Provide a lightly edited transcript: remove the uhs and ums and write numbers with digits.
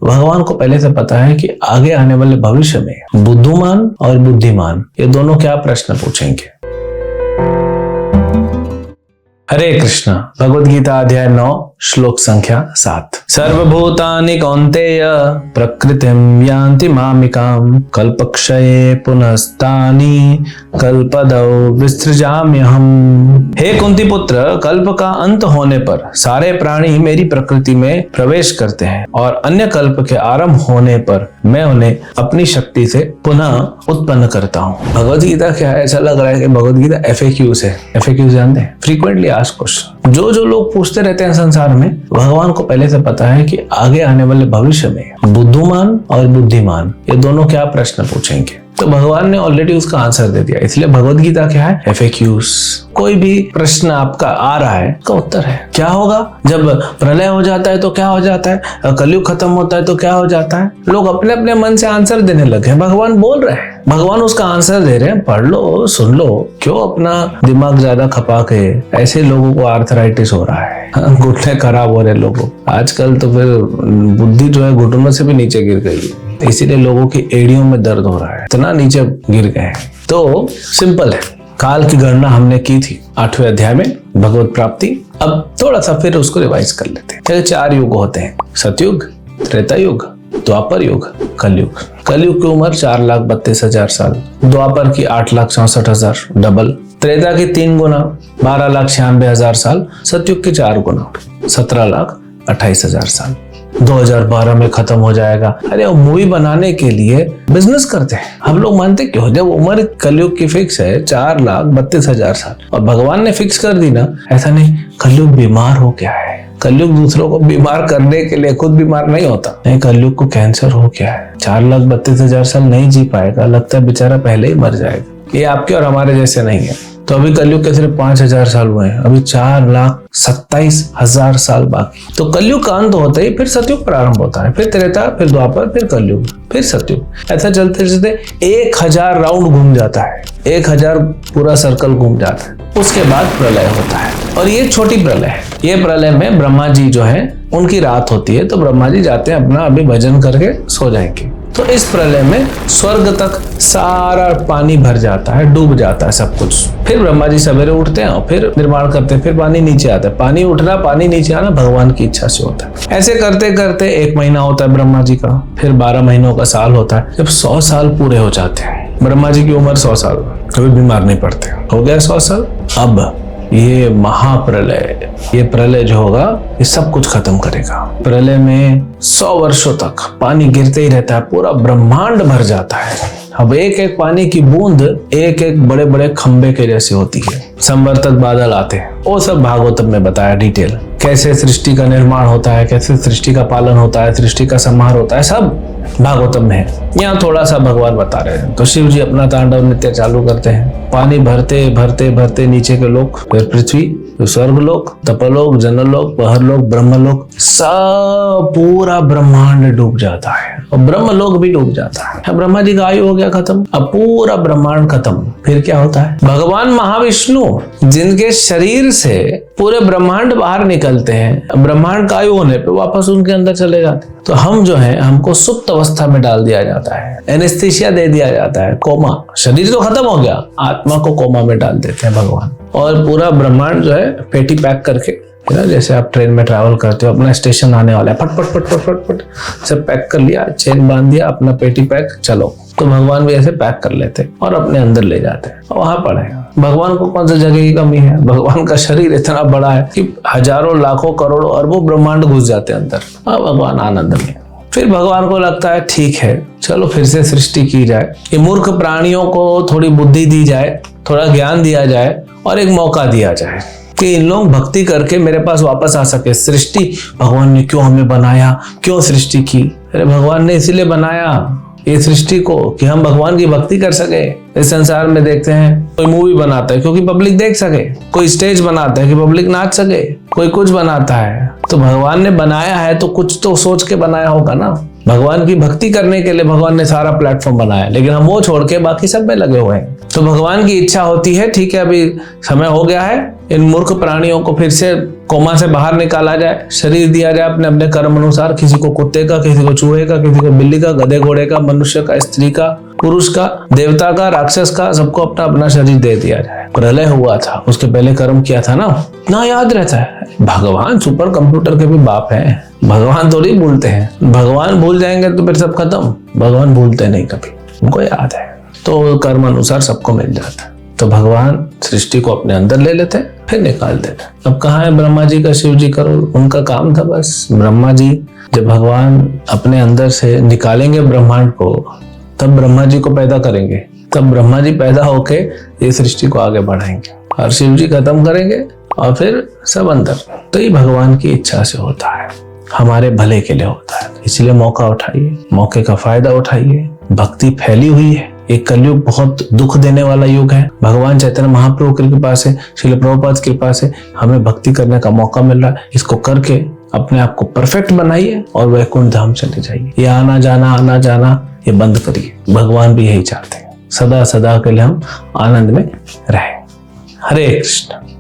भगवान को पहले से पता है कि आगे आने वाले भविष्य में बुद्धिमान और बुद्धिमान ये दोनों क्या प्रश्न पूछेंगे। हरे कृष्णा। भगवद गीता अध्याय 9 श्लोक संख्या 7। सर्वभूतानि कौन्तेय प्रकृतिं यान्ति मामिकां कल्पक्षये पुनस्तानि कल्पदौ विसृजाम्यहम्। हे कुंती पुत्र, कल्प का अंत होने पर सारे प्राणी मेरी प्रकृति में प्रवेश करते हैं और अन्य कल्प के आरंभ होने पर मैं उन्हें अपनी शक्ति से पुनः उत्पन्न करता हूँ। भगवद गीता क्या है, ऐसा लग रहा है कि भगवद गीता FAQs है। FAQs जानते हैं, फ्रीक्वेंटली आस्क्ड क्वेश्चन। जो लोग पूछते रहते हैं संसार में, भगवान को पहले से पता है कि आगे आने वाले भविष्य में बुद्धिमान और बुद्धिमान ये दोनों क्या प्रश्न पूछेंगे। तो भगवान ने ऑलरेडी उसका आंसर दे दिया। इसलिए भगवद गीता क्या है, FAQs। कोई भी प्रश्न आपका आ रहा है, उसका उत्तर है। क्या होगा जब प्रलय हो जाता है तो क्या हो जाता है, कलयुग खत्म होता है तो क्या हो जाता है। लोग अपने अपने मन से आंसर देने लगे हैं। भगवान बोल रहे हैं, भगवान उसका आंसर दे रहे हैं। पढ़ लो, सुन लो, क्यों अपना दिमाग ज्यादा खपा के। ऐसे लोगों को आर्थराइटिस हो रहा है, घुटने खराब हो रहे लोगों। आजकल तो फिर बुद्धि जो है घुटनों से भी नीचे गिर गई है, इसीलिए लोगों की एड़ियों में दर्द हो रहा है, इतना नीचे गिर गए हैं। तो सिंपल है, काल की गणना हमने की थी 8वें अध्याय में, भगवत प्राप्ति। अब थोड़ा सा फिर उसको रिवाइज कर लेते हैं। 4 युग होते हैं, सतयुग, त्रेता युग, द्वापर युग, कलयुग। कलयुग की उम्र 4,32,000 साल, द्वापर की 8,64,000 डबल, त्रेता की 3 गुना 12,96,000 साल, सतयुग की 4 गुना 17,28,000 साल। 2012 में खत्म हो जाएगा। अरे वो मूवी बनाने के लिए बिजनेस करते हैं। हम लोग मानते क्यों, जब उम्र कलयुग की फिक्स है 4,32,000 साल और भगवान ने फिक्स कर दी ना। ऐसा नहीं कलयुग बीमार हो गया है, कलयुग दूसरों को बीमार करने के लिए खुद बीमार नहीं होता। नहीं, कलयुग को कैंसर हो गया है, 4,32,000 साल नहीं जी पाएगा, लगता है बेचारा पहले ही मर जाएगा। ये आपके और हमारे जैसे नहीं है। तो अभी कलयुग के सिर्फ 5,000 साल हुए हैं, अभी 4,27,000 साल बाकी। तो कलयुग का अंत होते ही फिर सतयुग प्रारंभ होता है, फिर त्रेता, फिर द्वापर, फिर कलयुग, फिर सतयुग। ऐसा चलते चलते 1,000 राउंड घूम जाता है, 1,000 पूरा सर्कल घूम जाता है। उसके बाद प्रलय होता है, और ये छोटी प्रलय है। ये प्रलय में ब्रह्मा जी जो है उनकी रात होती है, तो ब्रह्मा जी जाते हैं अपना अभी भजन करके सो जाएंगे। तो इस प्रलय में स्वर्ग तक सारा पानी भर जाता है, डूब जाता है सब कुछ। फिर ब्रह्मा जी सवेरे उठते हैं और फिर निर्माण करते हैं, फिर पानी नीचे आता है। पानी उठना, पानी नीचे आना भगवान की इच्छा से होता है। ऐसे करते करते 1 महीना होता है ब्रह्मा जी का, फिर 12 महीनों का साल होता है। जब 100 साल पूरे हो जाते हैं, ब्रह्मा जी की उम्र 100 साल, कभी बीमार नहीं पड़ते, हो गया 100 साल। अब ये महाप्रलय, ये प्रलय जो होगा ये सब कुछ खत्म करेगा। प्रलय में 100 वर्षों तक पानी गिरते ही रहता है, पूरा ब्रह्मांड भर जाता है। अब एक एक पानी की बूंद एक एक बड़े बड़े खंबे के जैसे होती है। संवर्तक बादल आते हैं, वो सब भागवतम में बताया डिटेल, कैसे सृष्टि का निर्माण होता है, कैसे सृष्टि का पालन होता है, सृष्टि का संहार होता है, सब भागवतम में है। यहाँ थोड़ा सा भगवान बता रहे हैं। तो शिव जी अपना तांडव नृत्य चालू करते हैं। पानी भरते भरते भरते नीचे के लोग, फिर पृथ्वी, स्वर्गलोक, तपलोक, जनलोक, बहरलोक, ब्रह्मलोक, सब पूरा ब्रह्मांड डूब जाता है और ब्रह्मलोक भी डूब जाता है। ब्रह्मा जी का आयु हो गया खत्म, अब पूरा ब्रह्मांड खत्म। फिर क्या होता है, भगवान महाविष्णु जिनके शरीर से पूरे ब्रह्मांड बाहर निकलते हैं, ब्रह्मांड का आयु होने पे वापस उनके अंदर चले जाते हैं। तो हम जो है, हमको सुप्त अवस्था में डाल दिया जाता है, एनेस्थीसिया दे दिया जाता है, कोमा। शरीर तो खत्म हो गया, आत्मा को कोमा में डाल देते हैं भगवान। और पूरा ब्रह्मांड जो है पेटी पैक करके, जैसे आप ट्रेन में ट्रैवल करते हो, अपना स्टेशन आने वाला है, फट फट फट फट फट फट सब पैक कर लिया, चेन बांध दिया, अपना पेटी पैक, चलो। तो भगवान भी ऐसे पैक कर लेते और अपने अंदर ले जाते हैं। वहां पड़े भगवान को कौन सा जगह की कमी है, भगवान का शरीर इतना बड़ा है कि हजारों लाखों करोड़ों अरबों ब्रह्मांड घुस जाते हैं अंदर। भगवान आनंद में। फिर भगवान को लगता है ठीक है, चलो फिर से सृष्टि की जाए, ये मूर्ख प्राणियों को थोड़ी बुद्धि दी जाए, थोड़ा ज्ञान दिया जाए और एक मौका दिया जाए कि इन लोग भक्ति करके मेरे पास वापस आ सके। सृष्टि भगवान ने क्यों हमें बनाया, क्यों सृष्टि की? अरे भगवान ने इसीलिए बनाया ये सृष्टि को कि हम भगवान की भक्ति कर सके। इस संसार में देखते हैं, कोई मूवी बनाता है क्योंकि पब्लिक देख सके, कोई स्टेज बनाता है कि पब्लिक नाच सके, कोई कुछ बनाता है। तो भगवान ने बनाया है तो कुछ तो सोच के बनाया होगा ना। भगवान की भक्ति करने के लिए भगवान ने सारा प्लेटफॉर्म बनाया, लेकिन हम वो छोड़ के बाकी सब में लगे हुए हैं। तो भगवान की इच्छा होती है, ठीक है अभी समय हो गया है, इन मूर्ख प्राणियों को फिर से कोमा से बाहर निकाला जाए, शरीर दिया जाए अपने अपने कर्म अनुसार, किसी को कुत्ते का, किसी को चूहे का, किसी को बिल्ली का, गधे घोड़े का, मनुष्य का, स्त्री का, पुरुष का, देवता का, राक्षस का, सबको अपना अपना शरीर दे दिया जाए। प्रलय हुआ था, उसके पहले कर्म किया था ना याद रहता है। भगवान सुपर कंप्यूटर के भी बाप हैं, भगवान थोड़ी भूलते हैं। भगवान भूल जाएंगे तो फिर सब खत्म। भगवान भूलते नहीं कभी, उनको याद है, तो कर्म अनुसार सबको मिल जाता है। तो भगवान सृष्टि को अपने अंदर ले लेते हैं, फिर निकाल देते हैं। अब कहाँ है ब्रह्मा जी का शिव जी करो, उनका काम था बस। ब्रह्मा जी जब भगवान अपने अंदर से निकालेंगे ब्रह्मांड को, तब ब्रह्मा जी को पैदा करेंगे, तब ब्रह्मा जी पैदा होके ये सृष्टि को आगे बढ़ाएंगे और शिव जी खत्म करेंगे और फिर सब अंदर। तो ये भगवान की इच्छा से होता है, हमारे भले के लिए होता है। इसलिए मौका उठाइए, मौके का फायदा उठाइए। भक्ति फैली हुई है। एक कलयुग बहुत दुख देने वाला युग है। भगवान चैतन्य महाप्रभु की कृपा से, श्रील प्रभुपाद की कृपा से हमें भक्ति करने का मौका मिल रहा है। इसको करके अपने आप को परफेक्ट बनाइए और वैकुंठ धाम चले जाइए। ये आना जाना ये बंद करिए। भगवान भी यही चाहते हैं, सदा सदा के लिए हम आनंद में रहें। हरे कृष्ण।